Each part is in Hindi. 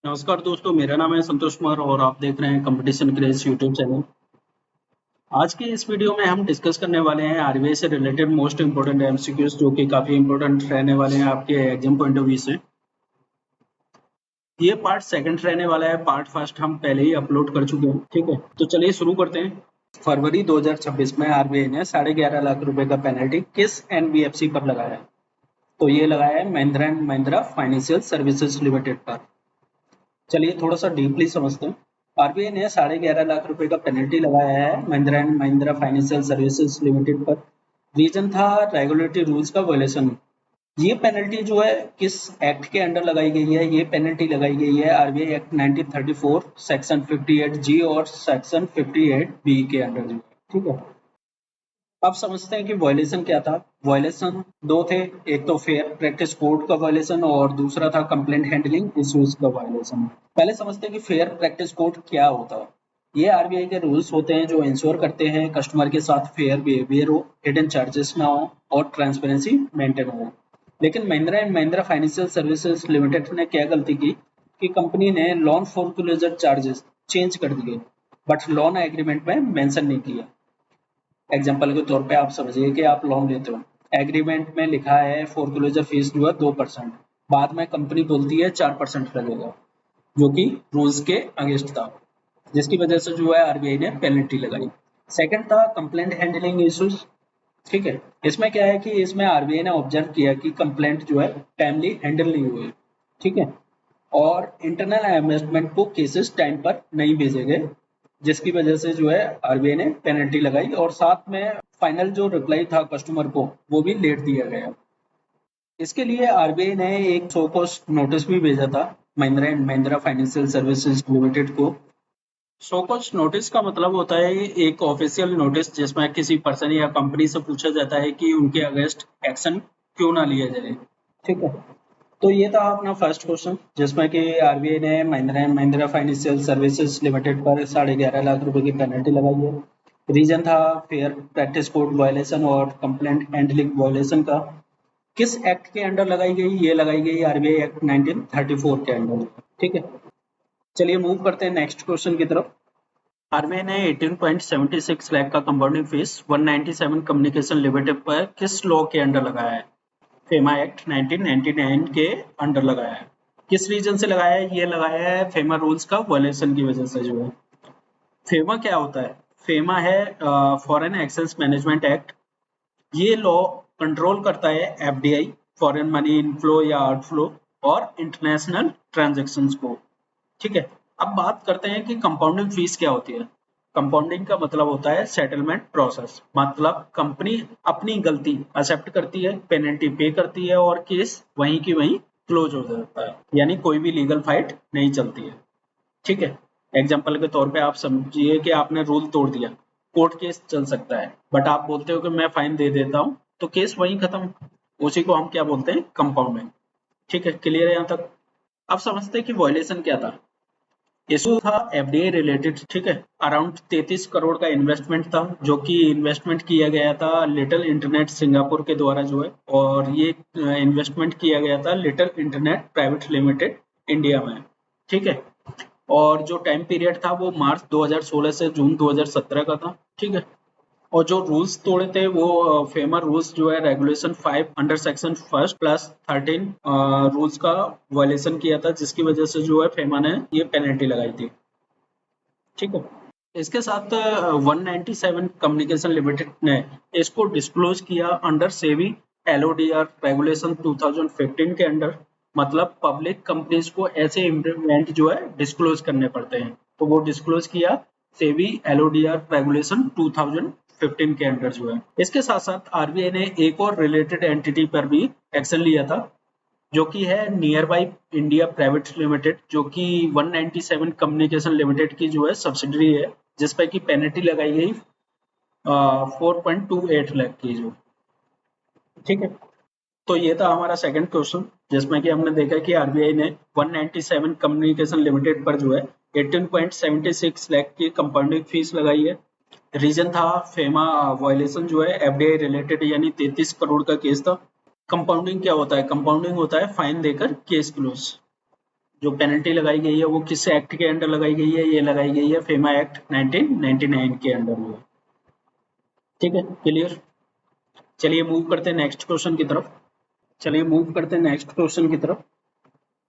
नमस्कार दोस्तों, मेरा नाम है संतोष कुमार और आप देख रहे हैं कंपटीशन क्रेज यूट्यूब चैनल। आज की इस वीडियो में हम डिस्कस करने वाले हैं आरबीआई से रिलेटेड मोस्ट इंपोर्टेंट एमसीक्यूज जो कि काफ़ी इंपोर्टेंट रहने वाले हैं आपके एग्जाम पॉइंट ऑफ व्यू से। ये पार्ट सेकंड रहने वाला है, पार्ट फर्स्ट हम पहले ही अपलोड कर चुके हैं। ठीक है, तो चलिए शुरू करते हैं। फरवरी 2026 में आरबीआई ने 11.5 लाख रुपए का पेनल्टी किस एनबीएफसी पर लगाया है? तो ये लगाया है Mahindra and Mahindra financial services limited पर। चलिए थोड़ा सा डीपली समझते हैं। आरबीआई ने 11.5 लाख रुपए का पेनल्टी लगाया है Mahindra and Mahindra financial services limited पर। रीजन था रेगुलेटरी रूल्स का वायलेशन। ये पेनल्टी जो है किस एक्ट के अंडर लगाई गई है? ये पेनल्टी लगाई गई है आरबीआई एक्ट 1934 सेक्शन 58 जी और सेक्शन 58 बी के अंडर जो है। ठीक है, अब समझते हैं कि वायलेशन क्या था। वायलेशन दो थे, एक तो फेयर प्रैक्टिस कोड का वायलेशन और दूसरा था कंप्लेंट हैंडलिंग इश्यूज का वायलेशन। पहले समझते हैं कि फेयर प्रैक्टिस कोड क्या होता है। ये आरबीआई के रूल्स होते हैं जो इंश्योर करते हैं कस्टमर के साथ फेयर बिहेवियर हो, हिडन चार्जेस ना हो और ट्रांसपेरेंसी मेंटेन हो। लेकिन Mahindra and Mahindra financial services limited ने क्या गलती की कि कंपनी ने लोन फोरक्लोजर चार्जेस चेंज कर दिए बट लोन एग्रीमेंट में मेंशन नहीं किया। एग्जाम्पल के तौर पे आप समझिए कि आप लोन लेते हो, एग्रीमेंट में लिखा है फोरक्लोजर फीस जो है 2%, बाद में कंपनी बोलती है 4% लगेगा, जो कि रूल्स के अगेंस्ट था, जिसकी वजह से जो है आरबीआई ने पेनल्टी लगाई। सेकंड था कंप्लेंट हैंडलिंग इश्यूज। ठीक है, इसमें क्या है कि इसमें आरबीआई ने ऑब्जर्व किया कि कंप्लेंट जो है टाइमली हैंडल नहीं हुई। ठीक है, और इंटरनल इन्वेस्टमेंट को केसेस टाइम पर नहीं भेजे गए, जिसकी वजह से जो है आरबीआई ने पेनल्टी लगाई और साथ में फाइनल जो रिप्लाई था कस्टमर को वो भी लेट दिया गया। इसके लिए आरबीआई ने एक शो कॉज नोटिस भी भेजा था Mahindra and Mahindra financial services limited को। शो कॉज नोटिस का मतलब होता है एक ऑफिशियल नोटिस जिसमें किसी पर्सन या कंपनी से पूछा जाता है कि उनके अगेंस्ट एक्शन क्यों ना लिया जाए। ठीक है, तो ये था अपना फर्स्ट क्वेश्चन जिसमें कि आरबीआई ने Mahindra and Mahindra financial services limited पर 11.5 लाख रुपए की पेनल्टी लगाई है। रीजन था फेयर प्रैक्टिस कोड वायलेशन और कंप्लेंट हैंडलिंग वायलेशन का। किस एक्ट के अंडर लगाई गई? ये लगाई गई आरबीआई एक्ट 1934 के अंडर। ठीक है, चलिए मूव करते हैं नेक्स्ट क्वेश्चन की तरफ। आरबीआई ने 18.76 लाख का कंपाउंडिंग फीस 197 कम्युनिकेशन लिमिटेड पर किस लॉ के अंडर लगाया है? फेमा एक्ट 1999 के अंडर लगाया है। किस रीजन से लगाया है? ये लगाया है फेमा रूल्स का वायलेशन की वजह से जो है। फेमा क्या होता है? फेमा है फॉरेन एक्सचेंज मैनेजमेंट एक्ट। ये लॉ कंट्रोल करता है एफडीआई, फॉरेन मनी इनफ्लो या आउटफ्लो और इंटरनेशनल ट्रांजैक्शंस को। ठीक है, अब बात करते हैं कि कंपाउंडिंग फीस क्या होती है। कंपाउंडिंग का मतलब होता है सेटलमेंट प्रोसेस, मतलब कंपनी अपनी गलती एक्सेप्ट करती है, पेनल्टी पे करती है और केस वहीं की वहीं क्लोज हो जाता है, यानी कोई भी लीगल फाइट नहीं चलती है। ठीक है, एग्जाम्पल के तौर पे आप समझिए कि आपने रूल तोड़ दिया, कोर्ट केस चल सकता है बट आप बोलते हो कि मैं फाइन दे देता हूँ, तो केस वहीं खत्म। उसी को हम क्या बोलते हैं? कंपाउंडिंग। ठीक है, क्लियर है यहाँ तक? अब समझते हैं कि वायलेशन क्या था। इशू था एफडीआई रिलेटेड। ठीक है, अराउंड 33 करोड़ का इन्वेस्टमेंट था जो कि इन्वेस्टमेंट किया गया था लिटिल इंटरनेट सिंगापुर के द्वारा जो है, और ये इन्वेस्टमेंट किया गया था little internet private limited India में। ठीक है, और जो टाइम पीरियड था वो मार्च 2016 से जून 2017 का था। ठीक है, और जो रूल्स तोड़े थे वो फेमर रूल्स जो है regulation 5 under section first plus 13 rules का वायलेशन किया था, जिसकी वजह से जो है फेमा ने ये पेनल्टी लगाई थी। ठीक है, इसके साथ 197 कम्युनिकेशन लिमिटेड ने इसको डिस्क्लोज किया अंडर सेबी एलओडीआर रेगुलेशन 2015 के अंडर। मतलब पब्लिक कंपनीज को ऐसे इवेंट जो है डिस्क्लोज करने पड़ते हैं, तो वो डिस्क्लोज किया सेबी एलओडीआर रेगुलेशन 2015 के अंडर जो है। इसके साथ साथ आरबीआई ने एक और रिलेटेड एंटिटी पर भी एक्शन लिया था जो कि है near by India private limited, जो कि 197 कम्युनिकेशन लिमिटेड की जो है सब्सिडरी है, जिस पर की पेनल्टी लगाई गई 4.28 लाख की जो। ठीक है, तो ये था हमारा सेकंड क्वेश्चन जिसमें कि हमने देखा कि आरबीआई ने 197 कम्युनिकेशन लिमिटेड पर जो है 18.76 लाख की कंपाउंडिंग फीस लगाई है। रीजन था फेमा वायलेशन जो है एफडीआई रिलेटेड, यानी 33 करोड़ का केस था। कंपाउंडिंग क्या होता है? कंपाउंडिंग होता है फाइन देकर केस क्लोज, जो पेनल्टी लगाई गई है वो किस एक्ट के अंडर लगाई गई है? ये लगाई गई है फेमा एक्ट 1999 के अंडर में। ठीक है, क्लियर। चलिए मूव करते हैं नेक्स्ट क्वेश्चन की तरफ।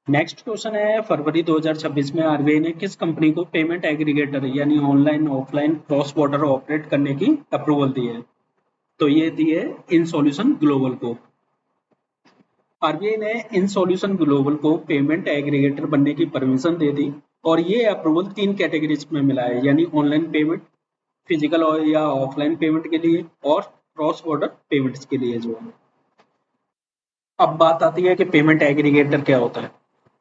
नेक्स्ट क्वेश्चन है, फरवरी 2026 में आरबीआई ने किस कंपनी को पेमेंट एग्रीगेटर यानी online offline cross border operate करने की अप्रूवल दी है? तो ये दी है इन सॉल्यूशन ग्लोबल को। आरबीआई ने इन सॉल्यूशन ग्लोबल को पेमेंट एग्रीगेटर बनने की परमिशन दे दी और ये अप्रूवल 3 कैटेगरीज में मिला है, यानी ऑनलाइन पेमेंट, फिजिकल या ऑफलाइन पेमेंट के लिए और क्रॉस बॉर्डर पेमेंट्स के लिए जो है। अब बात आती है कि पेमेंट एग्रीगेटर क्या होता है।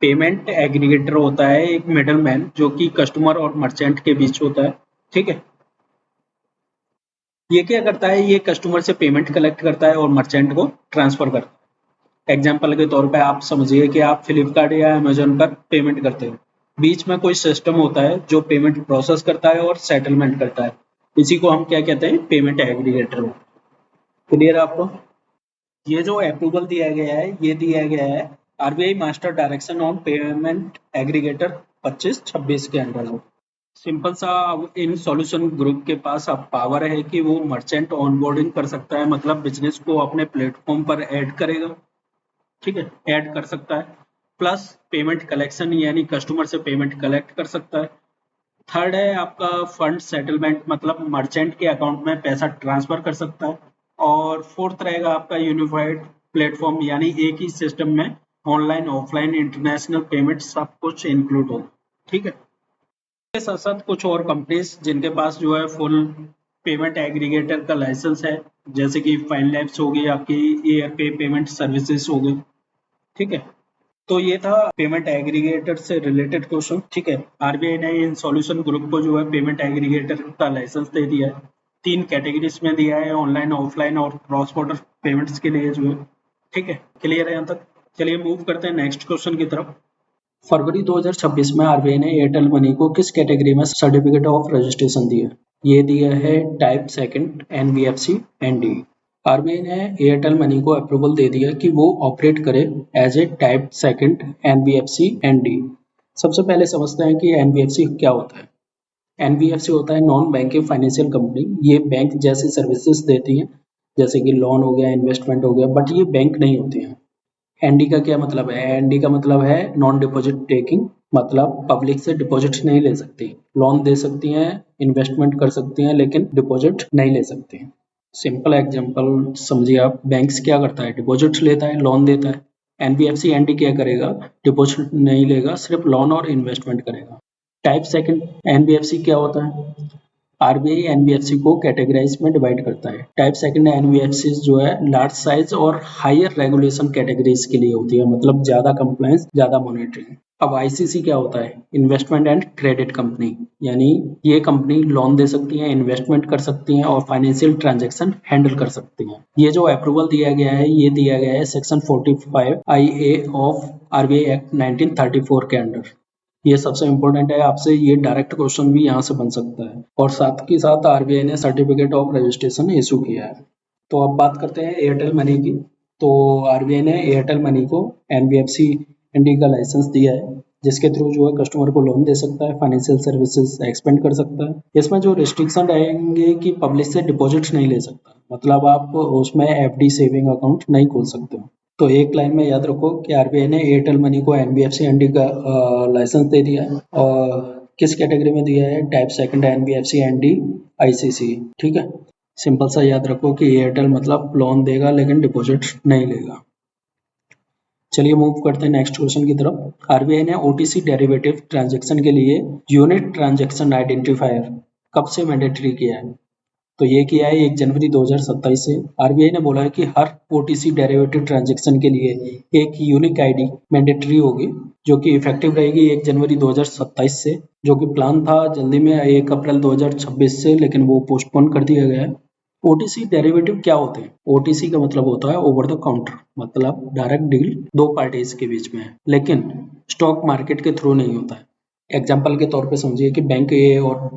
पेमेंट एग्रीगेटर होता है एक मिडल मैन जो कि कस्टमर और मर्चेंट के बीच होता है। ठीक है, ये क्या करता है? ये कस्टमर से पेमेंट कलेक्ट करता है और मर्चेंट को ट्रांसफर करता है। एग्जाम्पल के तौर पे आप समझिए कि आप फ्लिपकार्ट या अमेजोन पर पेमेंट करते हो, बीच में कोई सिस्टम होता है जो पेमेंट प्रोसेस करता है और सेटलमेंट करता है। इसी को हम क्या कहते हैं? Payment aggregator. क्लियर आपको? ये जो अप्रूवल दिया गया है, ये दिया गया है RBI master direction on payment aggregator 25-26 के अंडर में। सिंपल सा, इन सॉल्यूशन ग्रुप के पास अब पावर है कि वो मर्चेंट ऑनबोर्डिंग कर सकता है, मतलब बिजनेस को अपने प्लेटफॉर्म पर ऐड करेगा। ठीक है, ऐड कर सकता है। प्लस पेमेंट कलेक्शन यानी कस्टमर से पेमेंट कलेक्ट कर सकता है। थर्ड है आपका फंड सेटलमेंट, मतलब मर्चेंट के अकाउंट में पैसा ट्रांसफर कर सकता है। और फोर्थ रहेगा आपका यूनिफाइड प्लेटफॉर्म, यानी एक ही सिस्टम में ऑनलाइन ऑफलाइन इंटरनेशनल पेमेंट सब कुछ इंक्लूड हो। ठीक है, इसके साथ साथ कुछ और कंपनीज जिनके पास जो है फुल पेमेंट एग्रीगेटर का लाइसेंस है, जैसे कि फाइन लैब्स हो गई, आपकी एयरपे पेमेंट सर्विसेज हो गई। ठीक है, तो ये था पेमेंट एग्रीगेटर से रिलेटेड क्वेश्चन। ठीक है, आरबीआई ने इन सॉल्यूशन ग्रुप को जो है पेमेंट एग्रीगेटर का लाइसेंस दे दिया है। 3 कैटेगरीज में दिया है, ऑनलाइन ऑफलाइन और क्रॉस बॉर्डर पेमेंट्स के लिए जो है। ठीक है, क्लियर है यहाँ तक? चलिए मूव करते हैं नेक्स्ट क्वेश्चन की तरफ। फरवरी 2026 में आरबीआई ने एयरटेल मनी को किस कैटेगरी में सर्टिफिकेट ऑफ रजिस्ट्रेशन दिया? ये दिया है type second NBFC ND. RBI ने एयरटेल मनी को अप्रूवल दे दिया कि वो ऑपरेट करे as a type second NBFC ND. सबसे पहले समझते हैं कि एनबीएफसी क्या होता है। एनबीएफसी होता है नॉन बैंकिंग फाइनेंशियल कंपनी। ये बैंक जैसी सर्विसेज देती हैं, जैसे कि लोन हो गया, इन्वेस्टमेंट हो गया, बट ये बैंक नहीं होती हैं। एनडी का क्या मतलब है? एनडी का मतलब है नॉन डिपॉजिट टेकिंग, मतलब पब्लिक से डिपॉजिट नहीं ले सकती। लोन दे सकती हैं, इन्वेस्टमेंट कर सकती हैं, लेकिन डिपॉजिट नहीं ले सकती हैं। सिंपल एग्जांपल समझिए आप, बैंक्स क्या करता है? डिपॉजिट लेता है, लोन देता है। एनबीएफसी एनडी क्या करेगा? डिपॉजिट नहीं लेगा, सिर्फ लोन और इन्वेस्टमेंट करेगा। टाइप सेकंड एनबीएफसी क्या होता है? आरबीआई एनबीएफसी को कैटेगराइज में डिवाइड करता है। टाइप सेकंड एनबीएफसी जो है लार्ज साइज और हायर रेगुलेशन कैटेगरीज के लिए होती है, मतलब ज्यादा कंप्लायंस, ज्यादा मॉनिटरिंग। अब आईसीसी क्या होता है? इन्वेस्टमेंट एंड क्रेडिट कंपनी, यानी ये कंपनी लोन दे सकती है, इन्वेस्टमेंट कर सकती है और फाइनेंशियल ट्रांजेक्शन हैंडल कर सकती है। ये जो अप्रूवल दिया गया है, ये दिया गया है section 45 IA of RBI act 1934 के अंडर। ये सबसे इम्पोर्टेंट है, आपसे ये डायरेक्ट क्वेश्चन भी यहाँ से बन सकता है। और साथ ही साथ आरबीआई ने सर्टिफिकेट ऑफ रजिस्ट्रेशन इशू किया है। तो अब बात करते हैं एयरटेल मनी की। तो आरबीआई ने एयरटेल मनी को एनबीएफसी एनडी का लाइसेंस दिया है, जिसके थ्रू जो है कस्टमर को लोन दे सकता है, फाइनेंशियल सर्विसेज एक्सपेंड कर सकता है। इसमें जो रिस्ट्रिक्शन रहेंगे कि पब्लिक से डिपॉजिट नहीं ले सकता, मतलब आप उसमें एफडी सेविंग अकाउंट नहीं खोल सकते हो। तो एक लाइन में याद रखो कि आरबीआई ने एयरटेल मनी को एनबीएफसी एनडी का लाइसेंस दे दिया है और किस कैटेगरी में दिया है? Type second NBFC ND ICC. ठीक है, सिंपल सा याद रखो कि एयरटेल मतलब लोन देगा लेकिन डिपॉजिट नहीं लेगा। चलिए मूव करते हैं नेक्स्ट क्वेश्चन की तरफ। आरबीआई ने ओटीसी डेरिवेटिव ट्रांजैक्शन के लिए यूनिट ट्रांजैक्शन आइडेंटिफायर कब से मैंडेटरी किया है? तो ये किया है 1 जनवरी 2027 से। आरबीआई ने बोला है कि हर ओटीसी डेरिवेटिव ट्रांजैक्शन के लिए एक यूनिक आईडी मैंडेटरी होगी, जो कि इफेक्टिव रहेगी 1 जनवरी 2027 से, जो कि प्लान था जल्दी में 1 अप्रैल 2026 से, लेकिन वो पोस्टपोन कर दिया गया है। ओटीसी डेरिवेटिव क्या होते हैं? ओटीसी का मतलब होता है ओवर द काउंटर, मतलब डायरेक्ट डील दो पार्टीज के बीच में है, लेकिन स्टॉक मार्केट के थ्रू नहीं होता है। एग्जाम्पल के तौर पे समझिए कि बैंक ए और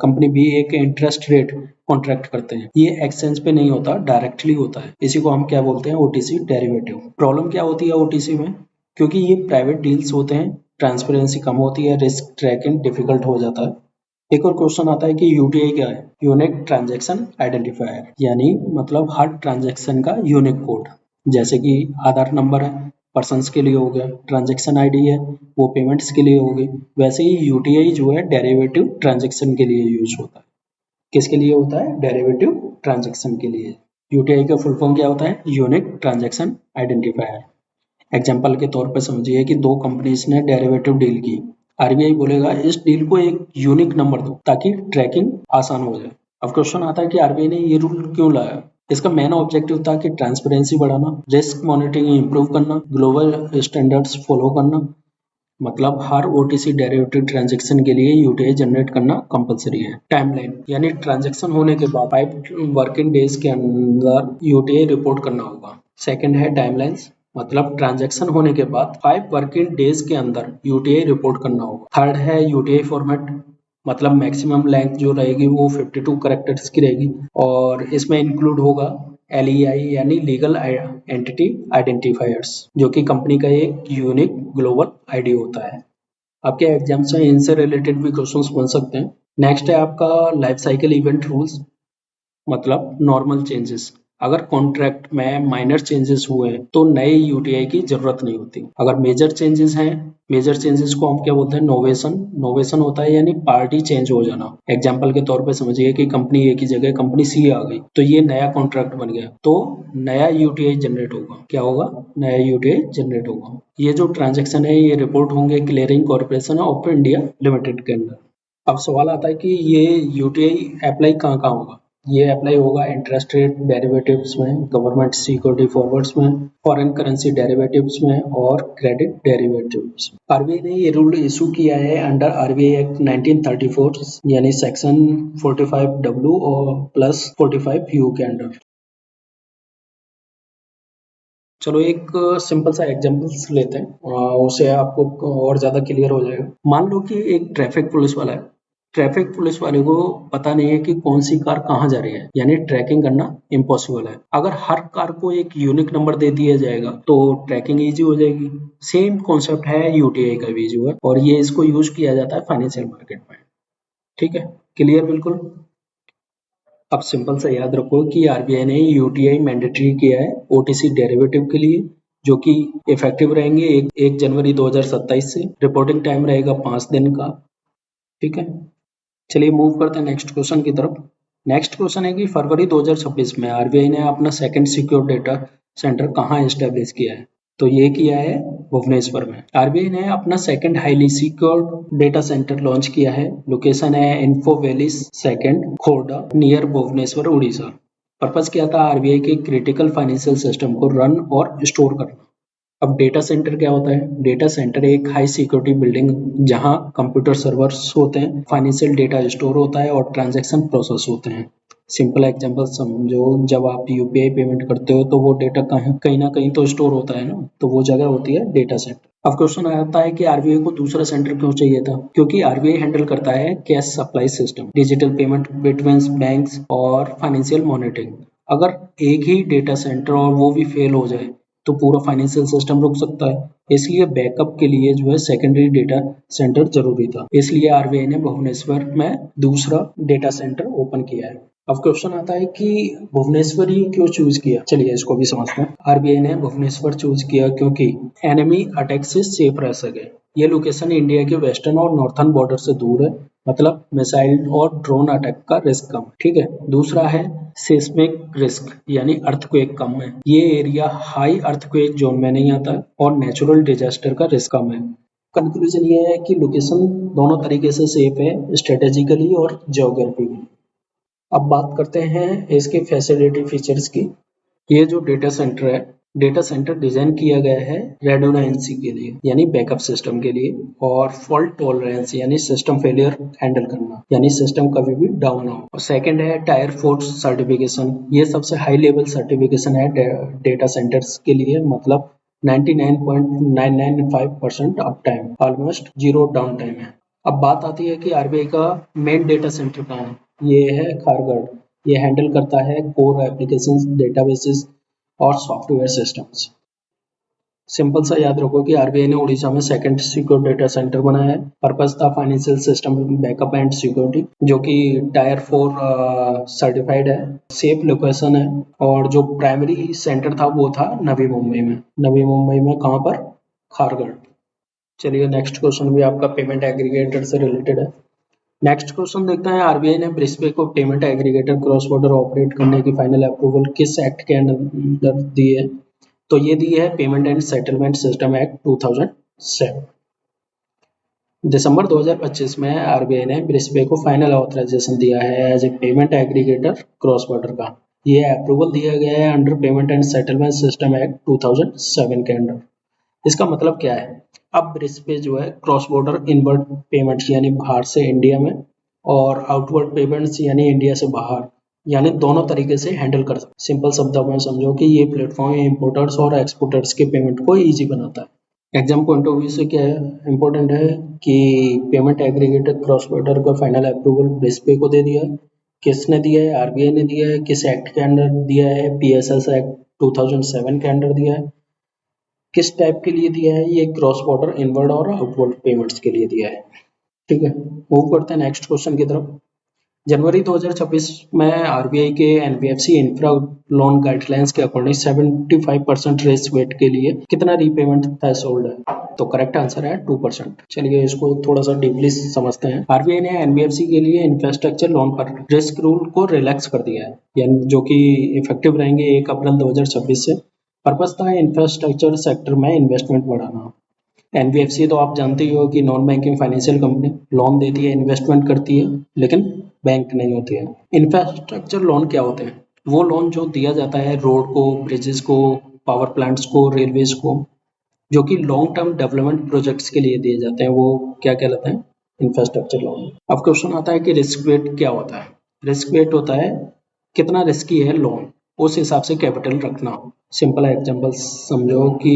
कंपनी बी एक इंटरेस्ट रेट कॉन्ट्रैक्ट करते हैं। ये एक्सचेंज पे नहीं होता, डायरेक्टली होता है। इसी को हम क्या बोलते हैं? OTC derivative. प्रॉब्लम क्या होती है ओटीसी में? क्योंकि ये प्राइवेट डील्स होते हैं, ट्रांसपेरेंसी कम होती है, रिस्क ट्रैकिंग डिफिकल्ट हो जाता है। एक और क्वेश्चन आता है कि यूटीआई क्या है? यूनिक ट्रांजैक्शन आइडेंटिफायर, यानी मतलब हर ट्रांजैक्शन का यूनिक कोड। जैसे कि आधार नंबर है, पर्सन्स के लिए हो गया, ट्रांजैक्शन आईडी है वो पेमेंट्स के लिए होगी, वैसे ही यूटीआई जो है डेरिवेटिव ट्रांजैक्शन के लिए यूज होता है। किसके लिए होता है? डेरिवेटिव ट्रांजैक्शन के लिए। यूटीआई का फुल फॉर्म क्या होता है? Unique transaction identifier. एग्जाम्पल के तौर पर समझिए कि दो कंपनीज ने डेरिवेटिव डील की। आरबीआई बोलेगा इस डील को एक यूनिक नंबर दो ताकि ट्रैकिंग आसान हो जाए। अब क्वेश्चन आता है कि आरबीआई ने ये रूल क्यों लाया? इसका मेन ऑब्जेक्टिव था कि ट्रांसपेरेंसी बढ़ाना, रिस्क मॉनिटरिंग इंप्रूव करना, ग्लोबल स्टैंडर्ड्स फॉलो करना। मतलब हर ओटीसी डेरिवेटिव ट्रांजैक्शन के लिए यूटीआई जनरेट करना कंपलसरी है। टाइमलाइन, यानी ट्रांजैक्शन होने के बाद 5 वर्किंग डेज के अंदर यूटीआई रिपोर्ट करना होगा। सेकंड है टाइमलाइंस, मतलब ट्रांजैक्शन होने के बाद 5 वर्किंग डेज के अंदर यूटीआई रिपोर्ट करना होगा। थर्ड है यूटीआई फॉर्मेट, मतलब मैक्सिमम लेंथ जो रहेगी वो 52 कैरेक्टर्स की रहेगी और इसमें इंक्लूड होगा LEI यानी लीगल एंटिटी आइडेंटिफायर्स, जो कि कंपनी का एक यूनिक ग्लोबल आईडी होता है। आपके एग्जाम्स में इनसे रिलेटेड भी क्वेश्चंस बन सकते हैं। नेक्स्ट है आपका लाइफ साइकिल इवेंट रूल्स, मतलब नॉर्मल चेंजेस। अगर कॉन्ट्रैक्ट में माइनर चेंजेस हुए तो नए यूटीआई की जरूरत नहीं होती। अगर मेजर चेंजेस हैं, मेजर चेंजेस को हम क्या बोलते हैं? नोवेशन। नोवेशन होता है यानी पार्टी चेंज हो जाना। एग्जांपल के तौर पे समझिए कि कंपनी ए की जगह कंपनी सी आ गई, तो ये नया कॉन्ट्रैक्ट बन गया, तो नया यूटीआई जनरेट होगा। क्या होगा? नया यूटीआई जनरेट होगा। ये जो ट्रांजेक्शन है ये रिपोर्ट होंगे clearing corporation of India limited के अंदर। अब सवाल आता है कि ये यूटीआई अप्लाई कहाँ कहाँ होगा? ये अप्लाई होगा इंटरेस्ट रेट डेरिवेटिव्स में, गवर्नमेंट सिक्योरिटी फॉरवर्ड्स में, फॉरेन करेंसी डेरिवेटिव्स में और क्रेडिट डेरिवेटिव्स। आरबीआई ने ये रूल इशू किया है अंडर आरबीआई एक्ट 1934 यानी सेक्शन 45W और प्लस 45U के अंडर। चलो एक सिंपल सा एग्जांपल्स लेते हैं, उससे आपको और ज्यादा क्लियर हो जाएगा। मान लो कि एक ट्रैफिक पुलिस वाला है। ट्रैफिक पुलिस वाले को पता नहीं है कि कौन सी कार कहाँ जा रही है, यानी ट्रैकिंग करना इम्पॉसिबल है। अगर हर कार को एक यूनिक नंबर दे दिया जाएगा तो ट्रैकिंग इजी हो जाएगी। सेम कॉन्सेप्ट है यूटीआई का भी जो है, और ये इसको यूज किया जाता है फाइनेंशियल मार्केट में। ठीक है, क्लियर बिल्कुल। अब सिंपल सा याद रखो कि आरबीआई ने यूटीआई मैंडेटरी किया है ओटीसी डेरिवेटिव के लिए, जो कि इफेक्टिव रहेंगे 1 जनवरी 2027 से। रिपोर्टिंग टाइम रहेगा 5 दिन का। ठीक है, चलिए मूव करते हैं नेक्स्ट क्वेश्चन की तरफ। नेक्स्ट क्वेश्चन है कि फरवरी 2026 में आरबीआई ने अपना सेकंड सिक्योर डेटा सेंटर कहाँ एस्टेब्लिश किया है? तो ये किया है भुवनेश्वर में। आरबीआई ने अपना second highly secure data centre launch किया है। लोकेशन है Info Valley second, Khordha, near Bhubaneswar, Orissa. Purpose क्या था? आरबीआई के क्रिटिकल फाइनेंशियल सिस्टम को रन और स्टोर करना। अब डेटा सेंटर क्या होता है? डेटा सेंटर एक हाई सिक्योरिटी बिल्डिंग जहां कंप्यूटर सर्वर्स होते हैं, फाइनेंशियल डेटा स्टोर होता है और ट्रांजैक्शन प्रोसेस होते हैं। सिंपल एग्जांपल समझो, जब आप यूपीआई पेमेंट करते हो तो वो डेटा कहीं ना कहीं तो स्टोर होता है ना, तो वो जगह होती है डेटा सेंटर। अब क्वेश्चन आता है कि आरबीआई को दूसरा सेंटर क्यों चाहिए था? क्योंकि आरबीआई हैंडल करता है cash supply system, digital payment between banks और फाइनेंशियल मॉनिटरिंग। अगर एक ही डेटा सेंटर और वो भी फेल हो जाए तो पूरा फाइनेंशियल सिस्टम रुक सकता है। इसलिए बैकअप के लिए जो है सेकेंडरी डेटा सेंटर जरूरी था। इसलिए आरबीआई ने भुवनेश्वर में दूसरा डेटा सेंटर ओपन किया है। अब क्वेश्चन आता है कि भुवनेश्वर ही क्यों चूज किया? चलिए इसको भी समझते हैं। आरबीआई ने भुवनेश्वर चूज किया क्योंकि एनिमी अटैक से सेफ रह सके। ये लोकेशन इंडिया के वेस्टर्न और नॉर्थर्न बॉर्डर से दूर है, मतलब मिसाइल और ड्रोन अटैक का रिस्क कम। ठीक है, दूसरा है सेस्मिक रिस्क यानी अर्थक्वेक कम है। ये एरिया हाई अर्थक्वेक जोन में नहीं आता और नेचुरल डिजास्टर का रिस्क कम है। कंक्लूजन ये है कि लोकेशन दोनों तरीके से सेफ है, स्ट्रेटेजिकली और जियोग्राफिकली। अब बात करते हैं इसके फैसिलिटी फीचर्स की। ये जो डेटा सेंटर है, डेटा सेंटर डिजाइन किया गया है रेडोनेंसी के लिए यानी बैकअप सिस्टम के लिए, और फॉल्ट टॉलरेंस यानी सिस्टम फेलियर हैंडल करना, यानी सिस्टम कभी भी डाउन ना हो। और सेकंड है टायर 4 सर्टिफिकेशन। ये सबसे हाई लेवल सर्टिफिकेशन है डेटा सेंटर्स के लिए, मतलब 99.995% up time, almost zero down time है। अब बात आती है कि आरबीआई का मेन डेटा सेंटर कहाँ है? ये है खारगढ़। ये हैंडल करता है कोर एप्लीकेशंस, डेटाबेसेस और सॉफ्टवेयर सिस्टम्स। सिंपल सा याद रखो कि आरबीआई ने उड़ीसा में सेकंड सिक्योर डेटा सेंटर बनाया है। पर्पस था financial system backup and security, जो कि टायर 4 सर्टिफाइड है, सेफ लोकेशन है। और जो प्राइमरी सेंटर था वो था नवी मुंबई में। नवी मुंबई में कहाँ पर? खारगढ़। चलिए नेक्स्ट क्वेश्चन भी आपका पेमेंट एग्रीगेटर से रिलेटेड है। नेक्स्ट क्वेश्चन देखते हैं, आरबीआई ने ब्रिस्बे को payment aggregator cross border operate करने की फाइनल अप्रूवल किस एक्ट के अंदर दी है? तो ये दी है payment and settlement system act 2007। दिसंबर 2025 में आरबीआई ने ब्रिस्बे को फाइनल ऑथराइजेशन दिया है as a payment aggregator cross border का। ये अप्रूवल दिया गया है under payment and settlement system act 2007 के अंडर। इसका मतलब क्या है? अब ब्रिस्बे जो है क्रॉस बॉर्डर इनवर्ड पेमेंट्स यानी बाहर से इंडिया में और आउटवर्ड पेमेंट्स यानी इंडिया से बाहर, यानी दोनों तरीके से हैंडल कर सकते। सिंपल शब्दों में समझो कि ये प्लेटफॉर्म इंपोर्टर्स और एक्सपोर्टर्स के पेमेंट को ईजी बनाता है। एग्जाम पॉइंट ऑफ व्यू से क्या है इंपॉर्टेंट है कि पेमेंट एग्रीगेटर क्रॉस बॉर्डर का फाइनल अप्रूवल ब्रिस्बे को दे दिया है। किसने दिया है? आरबीआई ने दिया है। किस एक्ट के अंडर दिया है? पीएसएस एक्ट 2007 के अंडर दिया है। किस टाइप के लिए दिया है? ये क्रॉस बॉर्डर इनवर्ड और आउटवर्ड पेमेंट्स के लिए दिया है। ठीक है, मूव करते हैं नेक्स्ट क्वेश्चन की तरफ। जनवरी 2026 में आरबीआई के एनबीएफसी इंफ्रा लोन गाइडलाइंस के अकॉर्डिंग 75% रेस वेट के लिए कितना रीपेमेंट थ्रेशोल्ड है? तो करेक्ट आंसर है 2%। चलिए इसको थोड़ा सा डीपली समझते हैं। आरबीआई ने एनबीएफसी के लिए इंफ्रास्ट्रक्चर लोन पर रिस्क रूल को रिलैक्स कर दिया है, यानी जो कि इफेक्टिव रहेंगे 1 अप्रैल 2026 से। पर्पस था इंफ्रास्ट्रक्चर सेक्टर में इन्वेस्टमेंट बढ़ाना। एनबीएफसी तो आप जानते ही हो कि non banking financial company, loan देती है, इन्वेस्टमेंट करती है, लेकिन बैंक नहीं होती है। इंफ्रास्ट्रक्चर लोन क्या होते हैं? वो लोन जो दिया जाता है रोड को, ब्रिजेस को, पावर प्लांट्स को, रेलवेज को, जो कि लॉन्ग टर्म डेवलपमेंट प्रोजेक्ट्स के लिए दिए जाते हैं, वो क्या कहलाते हैं? Infrastructure loan. अब क्वेश्चन आता है कि रिस्क वेट क्या होता है? रिस्क वेट होता है कितना रिस्की है लोन, उस हिसाब से कैपिटल रखना। सिंपल एग्जांपल समझो कि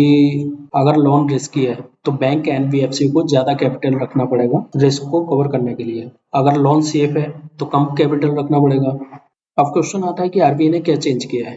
अगर लोन रिस्की है तो बैंक एनबीएफसी को ज्यादा कैपिटल रखना पड़ेगा रिस्क को कवर करने के लिए। अगर लोन सेफ है तो कम कैपिटल रखना पड़ेगा। अब क्वेश्चन आता है कि आरबीआई ने क्या चेंज किया है?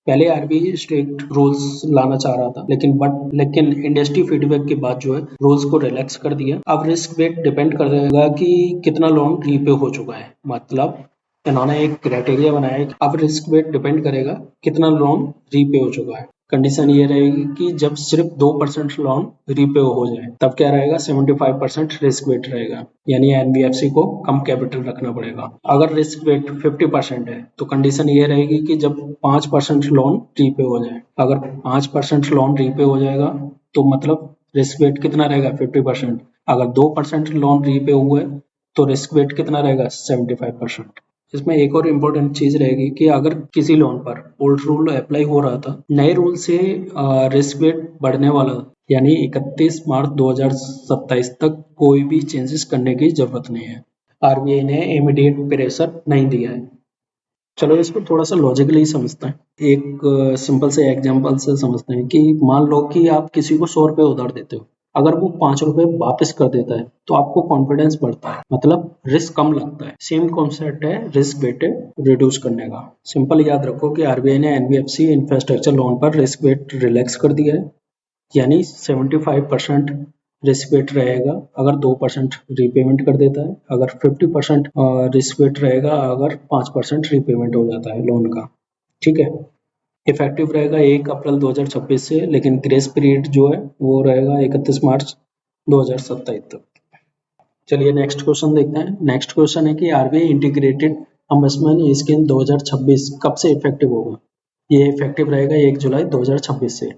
पहले आरबीआई स्ट्रिक्ट रूल्स लाना चाह रहा था, लेकिन इंडस्ट्री फीडबैक के बाद जो है रूल्स को रिलैक्स कर दिया। अब रिस्क वेट डिपेंड करेगा कि कितना लोन रीपे हो चुका है। मतलब इन्होंने एक क्राइटेरिया बनाया है। अब रिस्क वेट डिपेंड करेगा कितना लोन रीपे हो चुका है। कंडीशन ये रहेगी कि जब सिर्फ 2% लोन रीपे हो जाए तब क्या रहेगा? 75% रिस्क वेट रहेगा, यानी एनबीएफसी को कम कैपिटल रखना पड़ेगा। अगर रिस्क वेट 50% है तो कंडीशन ये रहेगी कि जब 5% लोन रीपे हो जाए। अगर 5% लोन रीपे हो जाएगा तो मतलब रिस्क वेट कितना रहेगा? 50%। अगर 2% लोन रीपे हुए तो रिस्क वेट कितना रहेगा? 75%। इसमें एक और इम्पोर्टेंट चीज रहेगी कि अगर किसी लोन पर ओल्ड रूल अप्लाई हो रहा था, नए रूल से रिस्क वेट बढ़ने वाला, यानी 31 मार्च 2027 तक कोई भी चेंजेस करने की जरूरत नहीं है। आरबीआई ने इमीडिएट प्रेशर नहीं दिया है। चलो इसको थोड़ा सा लॉजिकली समझते हैं। एक सिंपल से एग्जांपल से समझते हैं कि मान लो कि आप किसी को 100 रुपए उधार देते हो, अगर वो 5 रुपए वापस कर देता है तो आपको कॉन्फिडेंस बढ़ता है, मतलब रिस्क कम लगता है। सेम कॉन्सेप्ट है रिस्क वेट रिड्यूस करने का। सिंपल याद रखो कि आरबीआई ने एनबीएफसी इंफ्रास्ट्रक्चर लोन पर रिस्क वेट रिलैक्स कर दिया है, यानी 75% रिस्क वेट रहेगा अगर 2% रीपेमेंट कर देता है, अगर 50% रिस्क वेट रहेगा अगर 5% रीपेमेंट हो जाता है लोन का। ठीक है, इफेक्टिव रहेगा 1 अप्रैल 2026 से, लेकिन ग्रेस पीरियड जो है वो रहेगा 31 मार्च 2027 तक। चलिए नेक्स्ट क्वेश्चन देखते हैं। नेक्स्ट क्वेश्चन है कि आरबीआई इंटीग्रेटेड इन्वेस्टमेंट स्कीम 2026 कब से इफेक्टिव होगा? ये इफेक्टिव रहेगा 1 जुलाई 2026 से।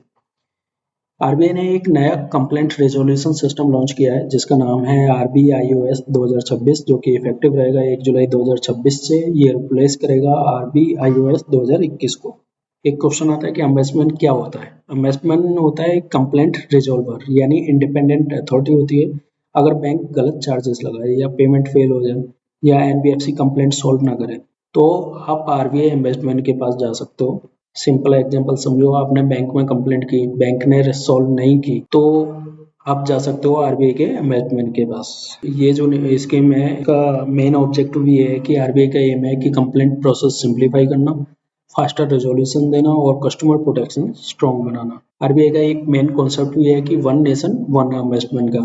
आरबीआई ने एक नया कंप्लेंट रेजोल्यूशन सिस्टम लॉन्च किया है जिसका नाम है RBIOS 2026, जो कि इफेक्टिव रहेगा 1 जुलाई 2026 से। ये रिप्लेस करेगा RBIOS 2021 को। एक क्वेश्चन आता है कि इन्वेस्टमेंट क्या होता है? इन्वेस्टमेंट होता है कंप्लेंट रिजोल्वर, यानी इंडिपेंडेंट अथॉरिटी होती है। अगर बैंक गलत चार्जेस लगाए या पेमेंट फेल हो जाए या एनबीएफसी कंप्लेंट सॉल्व ना करे तो आप आरबीआई इन्वेस्टमेंट के पास जा सकते हो। सिंपल एग्जांपल समझो, आपने बैंक में कंप्लेंट की, बैंक ने सॉल्व नहीं की, तो आप जा सकते हो आरबीआई के इन्वेस्टमेंट के पास। ये जो स्कीम है का मेन ऑब्जेक्टिव ये है कि आरबीआई का एम है कि कंप्लेंट प्रोसेस सिंप्लीफाई करना, फास्टर रेजोल्यूशन देना और कस्टमर प्रोटेक्शन स्ट्रॉन्ग बनाना। आरबीआई का एक मेन कॉन्सेप्ट ये है कि वन नेशन वन इन्वेस्टमेंट का।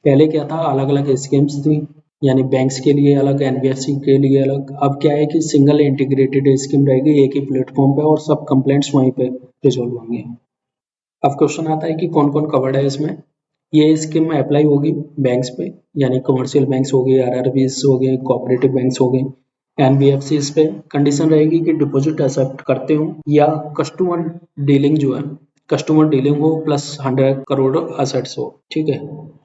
पहले क्या था, अलग अलग स्कीम्स थी, यानी बैंक्स के लिए अलग, एनबीएफसी के लिए अलग। अब क्या है कि सिंगल इंटीग्रेटेड स्कीम रहेगी एक ही प्लेटफॉर्म पे और सब कंप्लेंट्स वहीं पे रिजोल्व होंगे। अब क्वेश्चन आता है कि कौन कौन कवर्ड है इसमें। ये स्कीम में अप्लाई होगी बैंक्स पे, यानी कमर्शियल बैंक्स हो गए, आरआरबीज हो गए, कोऑपरेटिव बैंक्स हो गए, एनबीएफसी पे। कंडीशन रहेगी कि डिपॉजिट एक्सेप्ट करते हो या कस्टमर डीलिंग जो है, कस्टमर डीलिंग हो प्लस 100 करोड़ असेट्स हो, ठीक है।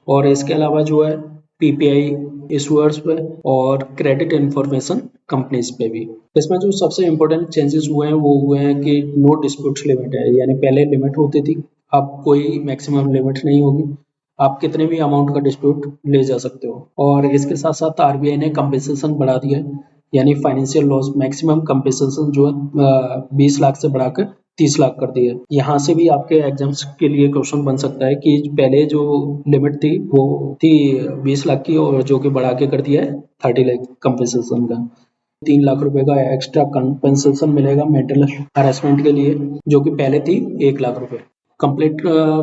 और इसके अलावा जो है पीपीआई इशूअर्स पे और क्रेडिट इंफॉर्मेशन कंपनीज पे भी। इसमें जो सबसे इम्पोर्टेंट चेंजेस हुए हैं वो हुए हैं कि नो डिस्प्यूट लिमिट है, यानी पहले लिमिट होती थी, अब कोई मैक्सिमम लिमिट नहीं होगी, आप कितने भी अमाउंट का डिस्प्यूट ले जा सकते हो। और इसके साथ साथ आरबीआई ने कंपेंसेशन बढ़ा दिया है, यानी फाइनेंशियल लॉस मैक्सिमम कंपेंसेशन जो है 20 लाख से बढ़ाकर 30 लाख कर दिया है। यहाँ से भी आपके एग्जाम्स के लिए क्वेश्चन बन सकता है कि पहले जो लिमिट थी वो थी 20 लाख की और जो कि बढ़ा के कर दिया है 30 लाख कंपेंसेशन का। 3 लाख रुपए का एक्स्ट्रा कंपेंसेशन मिलेगा मेंटल हरासमेंट के लिए, जो कि पहले थी 1 लाख रुपए। कंप्लेंट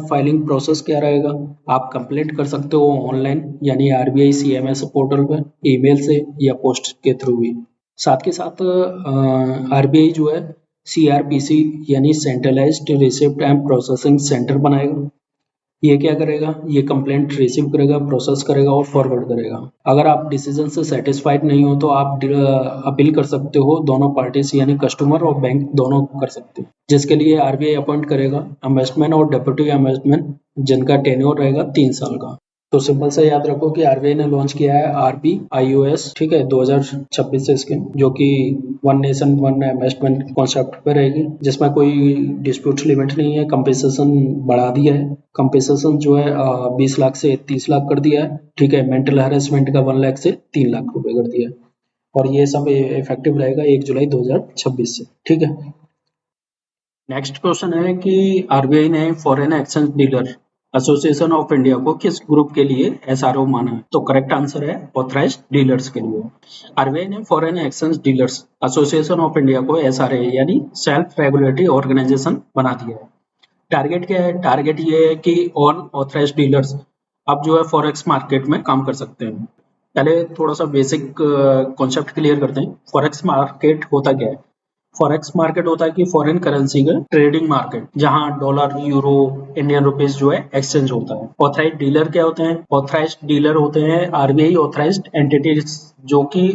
फाइलिंग प्रोसेस क्या रहेगा, आप कंप्लेंट कर सकते हो ऑनलाइन, यानी आरबीआई सीएमएस पोर्टल पर, ईमेल से या पोस्ट के थ्रू भी। साथ के साथ आरबीआई जो है सीआरपीसी यानी centralised receipt and processing centre बनाएगा। ये क्या करेगा, ये कंप्लेंट रिसीव करेगा, प्रोसेस करेगा और फॉरवर्ड करेगा। अगर आप डिसीजन से सेटिस्फाइड नहीं हो तो आप अपील कर सकते हो, दोनों पार्टीज यानी कस्टमर और बैंक दोनों कर सकते हो, जिसके लिए आरबीआई अपॉइंट करेगा अमेंडमेंट और डेप्यूटी अमेंडमेंट, जिनका टेन्योर रहेगा 3 साल का। तो सिंपल से याद रखो कि आरबीआई ने लॉन्च किया है आरबीआईओएस, ठीक है, 2026 से स्कीम, जो कि one nation one investment concept पे रहेगी, जिसमें कोई डिस्प्यूट लिमिट नहीं है। कंपेंसेशन बढ़ा दिया है, कंपेंसेशन जो है 20 लाख से 30 लाख कर दिया है, ठीक है। मेंटल हैरेसमेंट का 1 लाख से 3 लाख रुपए कर दिया है। और ये सब इफेक्टिव रहेगा 1 जुलाई 2026 से, ठीक है। नेक्स्ट क्वेश्चन है कि आरबीआई ने foreign exchange dealer association of India को किस ग्रुप के लिए एसआरओ माना है। तो करेक्ट आंसर है ऑथराइज्ड डीलर्स के लिए। आरबीआई ने foreign exchange dealers association of India को एसआरए यानी सेल्फ रेगुलेटरी ऑर्गेनाइजेशन बना दिया है। टारगेट क्या है, टारगेट ये है कि ऑल ऑथराइज्ड डीलर्स अब जो है फॉरेक्स मार्केट में काम कर सकते हैं। पहले थोड़ा सा बेसिक कॉन्सेप्ट क्लियर करते हैं। फॉरेक्स मार्केट होता क्या है, फॉरेक्स मार्केट होता है कि फॉरेन करेंसी का ट्रेडिंग मार्केट, जहां डॉलर, यूरो, इंडियन रुपीस जो है एक्सचेंज होता है। ऑथराइज्ड डीलर क्या होते हैं, ऑथराइज्ड डीलर होते हैं आरबीआई ऑथराइज्ड एंटिटीज, जो कि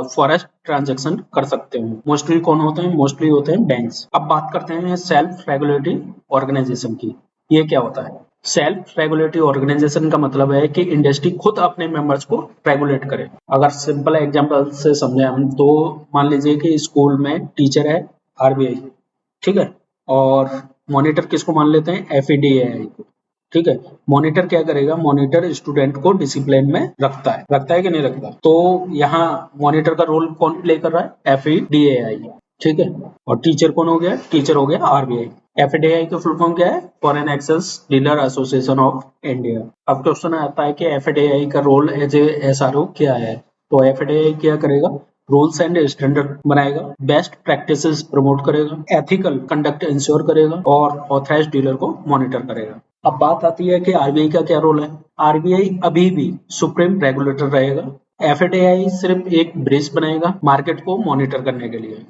फॉरेक्स ट्रांजैक्शन कर सकते हैं। मोस्टली कौन होते हैं, मोस्टली होते हैं बैंक्स। अब बात करते हैं सेल्फ रेगुलेटरी ऑर्गेनाइजेशन की। ये क्या होता है, सेल्फ रेगुलेटरी ऑर्गेनाइजेशन का मतलब है कि इंडस्ट्री खुद अपने मेंबर्स को रेगुलेट करे। अगर सिंपल एग्जांपल से समझे हम तो मान लीजिए कि स्कूल में टीचर है आरबीआई, ठीक है, और मॉनिटर किसको मान लेते हैं, एफईडीएआई को, ठीक है। मॉनिटर क्या करेगा, मॉनिटर स्टूडेंट को डिसिप्लिन में रखता है कि नहीं रखता। तो यहाँ मॉनिटर का रोल कौन प्ले कर रहा है, एफईडीएआई, ठीक है। और टीचर कौन हो गया, टीचर हो गया आरबीआई। एफडीआई का फुल फॉर्म क्या है, foreign exchange dealer association of India. अब क्वेश्चन आता है कि एफडीआई का रोल एज ए एसआरओ क्या है। तो एफडीआई क्या करेगा, रूल्स एंड स्टैंडर्ड बनाएगा, बेस्ट प्रैक्टिसेस प्रमोट करेगा, एथिकल कंडक्ट इंश्योर करेगा और ऑथराइज्ड डीलर को मॉनिटर करेगा। अब बात आती है कि आरबीआई का क्या रोल है। आरबीआई अभी भी सुप्रीम रेगुलेटर रहेगा, एफडीआई सिर्फ एक ब्रिज बनाएगा मार्केट को मॉनिटर करने के लिए।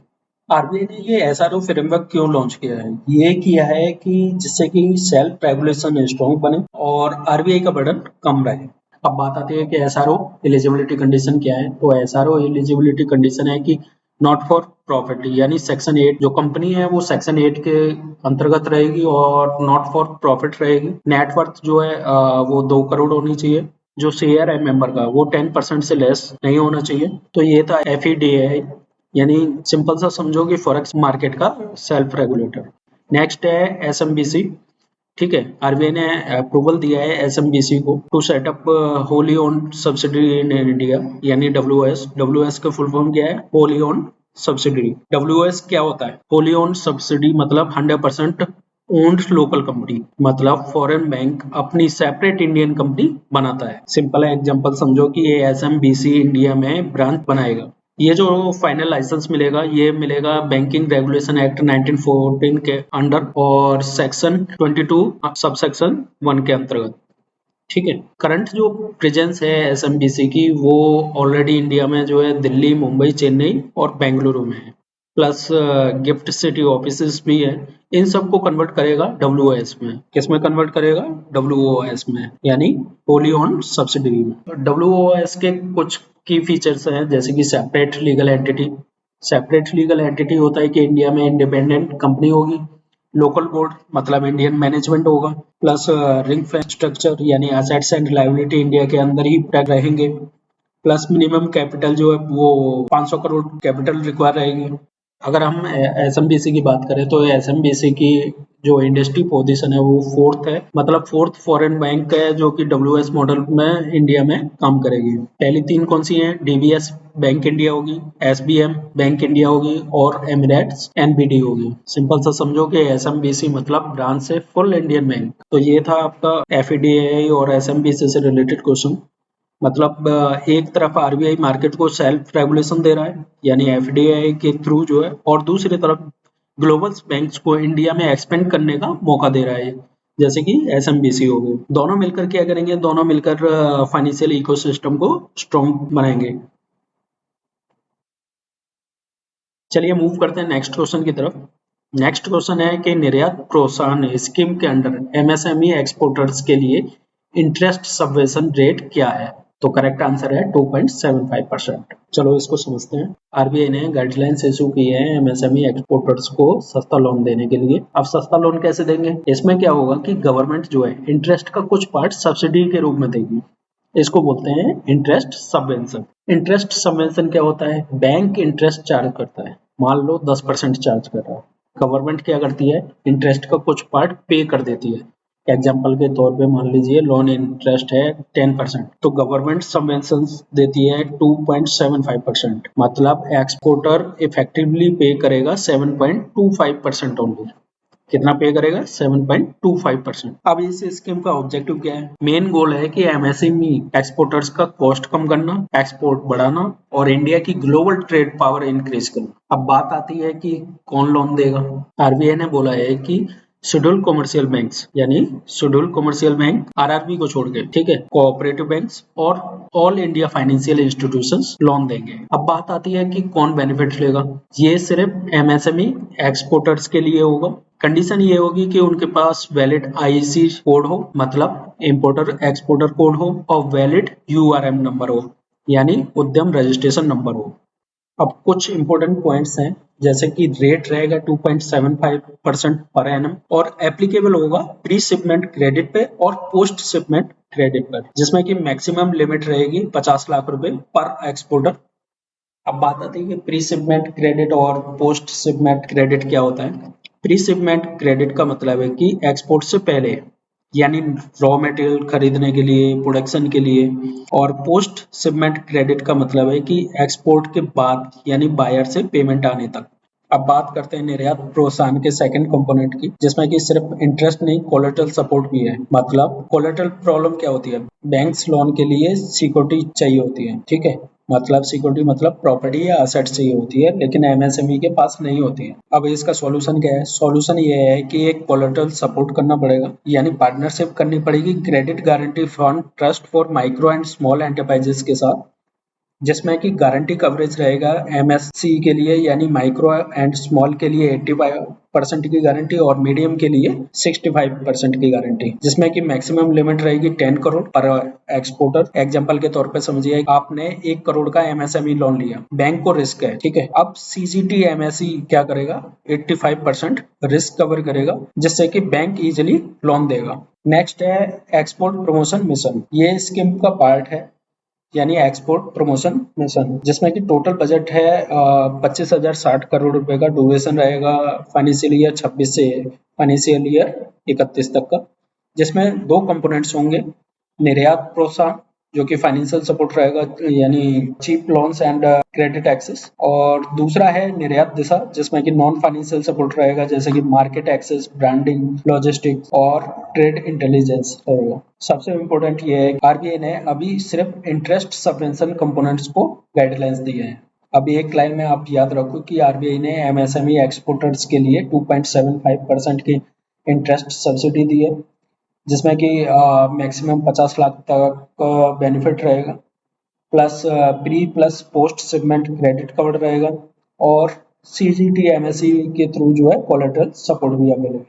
आरबीआई ने ये एसआरओ फ्रेमवर्क क्यों लॉन्च किया है, ये किया है कि जिससे कि सेल्फ रेगुलेशन स्ट्रॉन्ग बने और आरबीआई का बर्डन कम रहे। अब बात आती है कि एसआरओ एलिजिबिलिटी कंडीशन क्या है। तो एसआरओ एलिजिबिलिटी कंडीशन है कि नॉट फॉर प्रॉफिट, यानी सेक्शन 8 जो कंपनी है वो सेक्शन 8 के अंतर्गत रहेगी और नॉट फॉर प्रॉफिट रहेगी। नेटवर्थ जो है वो 2 करोड़ होनी चाहिए। जो शेयर है मेंबर का वो 10% से लेस नहीं होना चाहिए। तो ये था एफईडीए, यानी सिंपल सा समझो कि फॉरेक्स मार्केट का सेल्फ रेगुलेटर। नेक्स्ट है एसएमबीसी, ठीक है। आरबीआई ने अप्रूवल दिया है एसएमबीसी को to setup wholly owned subsidiary in India, यानी डब्ल्यूएस। डब्ल्यूएस का फुल फॉर्म क्या है, होली ओन्ड सब्सिडरी। डब्ल्यूएस क्या होता है, होली ओन्ड सब्सिडी मतलब 100% ओन्ड लोकल कंपनी, मतलब फॉरेन बैंक अपनी सेपरेट इंडियन कंपनी बनाता है। सिंपल एग्जांपल समझो कि ये एसएमबीसी इंडिया में ब्रांच बनाएगा, ये जो फाइनल लाइसेंस मिलेगा ये मिलेगा बैंकिंग रेगुलेशन एक्ट 1914 के अंडर और सेक्शन 22 सब सेक्शन 1 के अंतर्गत। ठीक है, करंट जो प्रेजेंस है एसएमबीसी की वो ऑलरेडी इंडिया में जो है दिल्ली, मुंबई, चेन्नई और बेंगलुरु में है, प्लस गिफ्ट सिटी ऑफिसेस भी है। इन सबको कन्वर्ट करेगा डब्ल्यूओएस में। किस में कन्वर्ट करेगा? डब्ल्यूओएस में, यानी होली ओन सब्सिडरी में। डब्ल्यूओएस के कुछ की फीचर्स हैं जैसे कि separate legal entity. Separate legal entity होता है कि इंडिया में इंडिपेंडेंट कंपनी होगी। लोकल बोर्ड मतलब इंडियन मैनेजमेंट होगा, प्लस रिंग फेंस स्ट्रक्चर यानी एसेट्स एंड लायबिलिटी इंडिया के अंदर ही रहेंगे, प्लस मिनिमम कैपिटल जो है वो 500 करोड़ कैपिटल रिक्वायर रहेगी। अगर हम एसएमबीसी की बात करें तो एसएमबीसी की जो इंडस्ट्री पोजीशन है वो फोर्थ है, मतलब फोर्थ फॉरेन बैंक है जो कि डब्ल्यूएस मॉडल में इंडिया में काम करेगी। पहली तीन कौन सी हैं? डीबीएस बैंक इंडिया होगी, एसबीएम बैंक इंडिया होगी और एमिरेट्स एनबीडी होगी। सिंपल सा समझो कि एसएमबीसी मतलब ब्रांच से फुल इंडियन बैंक। तो ये था आपका एफईडीआई और एसएमबीसी से रिलेटेड क्वेश्चन। मतलब एक तरफ आरबीआई मार्केट को सेल्फ रेगुलेशन दे रहा है यानी एफडीआई के थ्रू जो है, और दूसरी तरफ ग्लोबल बैंक्स को इंडिया में एक्सपेंड करने का मौका दे रहा है जैसे कि एसएमबीसी हो गई। दोनों मिलकर क्या करेंगे? दोनों मिलकर फाइनेंशियल इकोसिस्टम को स्ट्रॉन्ग बनाएंगे। चलिए मूव करते हैं नेक्स्ट क्वेश्चन की तरफ। नेक्स्ट क्वेश्चन है कि निर्यात प्रोत्साहन स्कीम के अंडर एमएसएमई एक्सपोर्टर्स के लिए इंटरेस्ट सबवेंशन रेट क्या है? तो करेक्ट आंसर है 2.75%। चलो इसको समझते हैं। आरबीआई ने गाइडलाइंस इशू की है एमएसएमई एक्सपोर्टर्स को सस्ता लोन देने के लिए। अब सस्ता लोन कैसे देंगे? इसमें क्या होगा कि गवर्नमेंट जो है इंटरेस्ट का कुछ पार्ट सब्सिडी के रूप में देगी। इसको बोलते हैं इंटरेस्ट सबवेंशन। इंटरेस्ट सबवेंशन क्या होता है? बैंक इंटरेस्ट चार्ज करता है, मान लो 10% चार्ज कर रहा है, गवर्नमेंट क्या करती है? इंटरेस्ट का कुछ पार्ट पे कर देती है। एग्जाम्पल के तौर पे मान लीजिए लोन इंटरेस्ट है 10%, तो गवर्नमेंट सबवेंशन देती है 2.75%, मतलब एक्सपोर्टर इफेक्टिवली पे करेगा 7.25% ओनली। कितना पे करेगा? 7.25%। अब इस स्कीम का ऑब्जेक्टिव क्या है? मेन गोल है कि एमएसएमई एक्सपोर्टर्स का कॉस्ट कम करना, एक्सपोर्ट बढ़ाना और इंडिया की ग्लोबल ट्रेड पावर इंक्रीज करना। अब बात आती है कि कौन लोन देगा। आरबीआई ने बोला है कि शेड्यूल कमर्शियल बैंक्स यानी शेड्यूल कमर्शियल बैंक आरआरबी को छोड़ के, ठीक है, कोऑपरेटिव बैंक्स और all India financial institutions loan देंगे। अब बात आती है कि कौन बेनिफिट लेगा। ये सिर्फ एमएसएमई एक्सपोर्टर्स के लिए होगा। कंडीशन ये होगी कि उनके पास वैलिड आईसी कोड हो, मतलब इंपोर्टर एक्सपोर्टर कोड हो, और वैलिड यूआरएम नंबर हो यानी उद्यम रजिस्ट्रेशन नंबर हो। अब कुछ इंपॉर्टेंट पॉइंट्स हैं जैसे कि रेट रहेगा 2.75% पर एनम और एप्लीकेबल होगा प्री शिपमेंट क्रेडिट पे और पोस्ट शिपमेंट क्रेडिट पर, जिसमें कि मैक्सिमम लिमिट रहेगी 50 लाख रुपए पर एक्सपोर्टर। अब बात आती है कि प्री शिपमेंट क्रेडिट और पोस्ट शिपमेंट क्रेडिट क्या होता है। प्री शिपमेंट क्रेडिट का मतलब है कि एक्सपोर्ट से पहले यानी रॉ मटेरियल खरीदने के लिए, प्रोडक्शन के लिए, और पोस्ट शिपमेंट क्रेडिट का मतलब है कि एक्सपोर्ट के बाद यानी बायर से पेमेंट आने तक। अब बात करते हैं निर्यात प्रोत्साहन के सेकंड कंपोनेंट की, जिसमें कि सिर्फ इंटरेस्ट नहीं कोलेटरल सपोर्ट भी है। मतलब कोलेटरल प्रॉब्लम क्या होती है? बैंक्स लोन के लिए सिक्योरिटी चाहिए होती है, ठीक है, मतलब सिक्योरिटी मतलब प्रॉपर्टी या असेट चाहिए होती है, लेकिन एमएसएमई के पास नहीं होती है। अब इसका सॉल्यूशन क्या है? सॉल्यूशन ये है कि एक कोलेटरल सपोर्ट करना पड़ेगा यानी पार्टनरशिप करनी पड़ेगी credit guarantee fund trust for micro and small enterprises के साथ, जिसमें कि गारंटी कवरेज रहेगा एमएससी के लिए यानी माइक्रो एंड स्मॉल के लिए 85% की गारंटी और मीडियम के लिए 65% की गारंटी, जिसमें कि मैक्सिमम लिमिट रहेगी 10 करोड़ पर एक्सपोर्टर। एग्जांपल के तौर पे समझिए आपने 1 करोड़ का एमएसएमई लोन लिया, बैंक को रिस्क है, ठीक है, अब सीजीटी एमएसई क्या करेगा? 85% रिस्क कवर करेगा, जिससे कि बैंक इजिली लोन देगा। नेक्स्ट है एक्सपोर्ट प्रमोशन मिशन। ये स्कीम का पार्ट है यानी एक्सपोर्ट प्रमोशन मिशन, जिसमें कि टोटल बजट है 25,060 करोड़ रुपए का। ड्यूरेशन रहेगा फाइनेंशियल ईयर 26 से फाइनेंशियल ईयर 31 तक का, जिसमें दो कंपोनेंट्स होंगे। निर्यात प्रोत्साहन जो कि फाइनेंशियल सपोर्ट रहेगा यानी cheap loans and credit access, और दूसरा है निर्यात दिशा जिसमें कि नॉन फाइनेंशियल सपोर्ट रहेगा जैसे कि मार्केट एक्सेस, ब्रांडिंग, लॉजिस्टिक्स और ट्रेड इंटेलिजेंस रहेगा। सबसे इम्पोर्टेंट ये है आरबीआई ने अभी सिर्फ इंटरेस्ट सबवेंशन कंपोनेंट्स को गाइडलाइंस दिए हैं, अब एक लाइन में आप याद रखो कि आरबीआई ने एमएसएमई एक्सपोर्टर्स के लिए 2.75% की इंटरेस्ट सब्सिडी दी है, जिसमें कि मैक्सिमम 50 लाख तक का बेनिफिट रहेगा, plus pre plus post segment credit covered रहेगा, और सीजीटी एमएससी के थ्रू जो है कोलेटरल सपोर्ट भी अवेलेबल।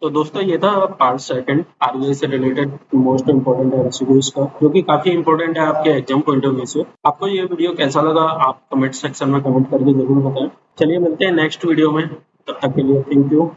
तो दोस्तों ये था पार्ट सेकंड आरबीआई से रिलेटेड मोस्ट इम्पोर्टेंट एमसीक्यूज का, जो कि काफी इंपॉर्टेंट है आपके एग्जाम पॉइंट ऑफ व्यू से। आपको ये वीडियो कैसा लगा आप कमेंट सेक्शन में कमेंट करके जरूर बताएं। चलिए मिलते हैं नेक्स्ट वीडियो में, तब तक के लिए थैंक यू।